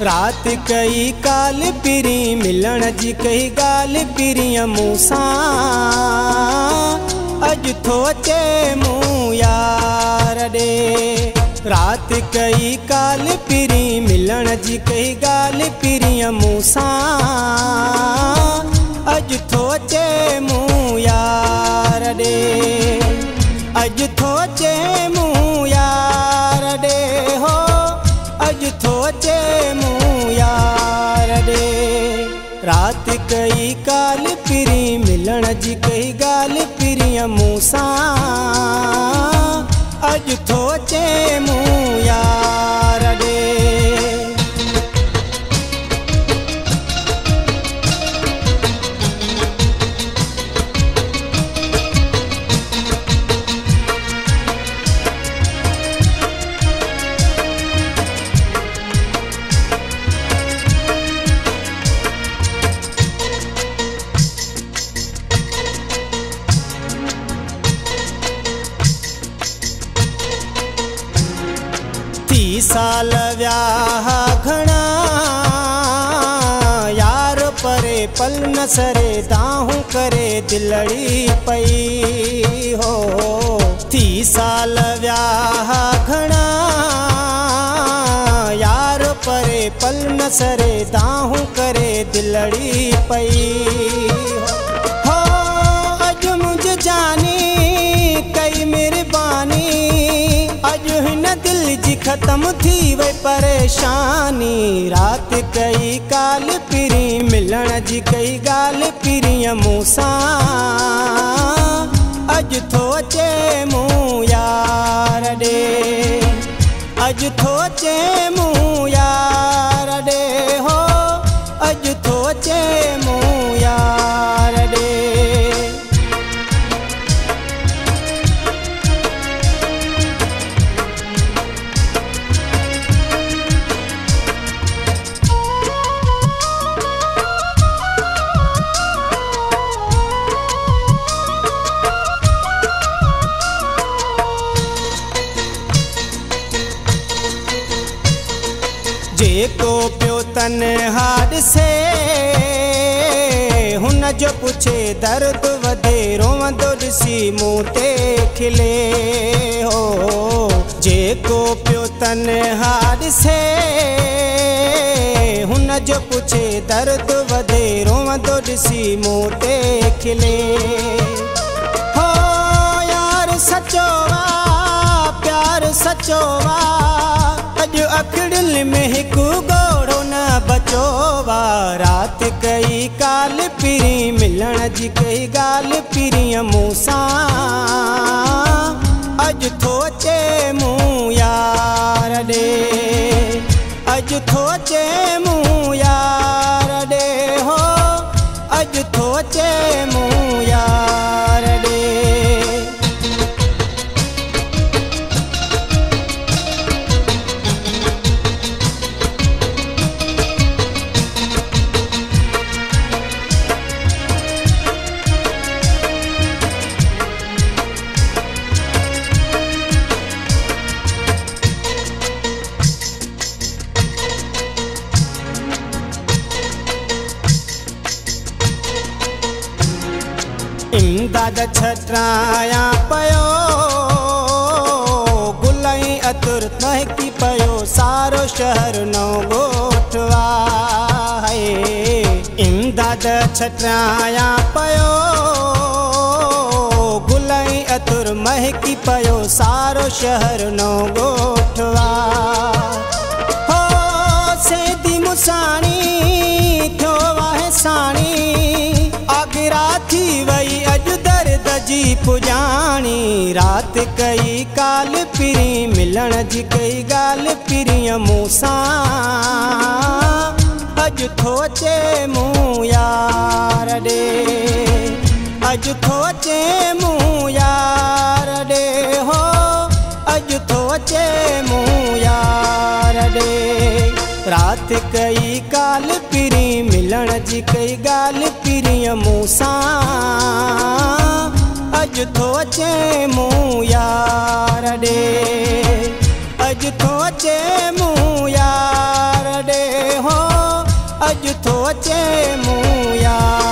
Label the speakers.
Speaker 1: रात कई काल पिरी मिलण जी कई गाल पिरीअ मूंसां अज थो अचे मूं यार ॾे। रात कई काल पिरी मिलण जी कई गाल पिरीअ मूंसां अज थो अचे मूं यार ॾे। अज थो अचे मूं यार ॾे हो अज थो अचे मूं यार ॾे। रात कई काल पिरी मिलण जी कई गाल पिरीअ मूंसां अज थो अचे मूं यार ॾे। साल व्याह घणा यार परे पल न सरे दाहूं करे दिलड़ी पई हो। थी साल व्याह घणा यार परे पल न सरे दाहूं करे दिलड़ी पई हो। अज मुझ जानी कई मेहरबानी अज हिन दिल जी खत्म थी वई परेशानी। रात कई काल पिरी मिलण जी कई गाल पिरीअ मूंसां अज थो अचे मूं यार ॾे। अज थो अचे मूं यार ॾे हो अज थो अचे मूं यार ॾे। जेको पियो तन हार से हुन जो पुछे दर्द वधे रोवंदो ॾिसी मूं ते खिले हो। जेको पियो तन हार से हुन जो पुछे दर्द वधे रोवंदो ॾिसी मूं ते खिले हो। यार सचो वा प्यार सचो वा अज अखड़िल में हिकु गोड़ो न बचो वा। रात कई काल पिरी मिलण जी कई गाल पिरीअ मूंसां अज थो अचे मूं यार ॾे। अज थो अचे मूं यार ॾे हो अज थो अचे मूं यार ॾे। इमदाद छटराया पयो गुलई अतुर महकी पयो सारो शहर नौ गोठवा है। इमदाद छटराया पयो गुलई अतुर महकी पयो सारो शहर नौ गोठवा हो। सेदी मुसाणी थियो वाहे साणी आगिरा थी वई अज दर्द जी पुजाणी। रात कई काल पिरी मिलण जी कई गाल पिरीअ मूंसां अज थो अचे मूं यार ॾे। अज थो अचे मूं यार ॾे हो अज थो अचे मूं यार ॾे। रात कई काल पिरी मिलण जी कई गाल पिरीअ मूंसां अज थो अचे मूं यार ॾे। अज थो अचे मूं यार ॾे मूं यार।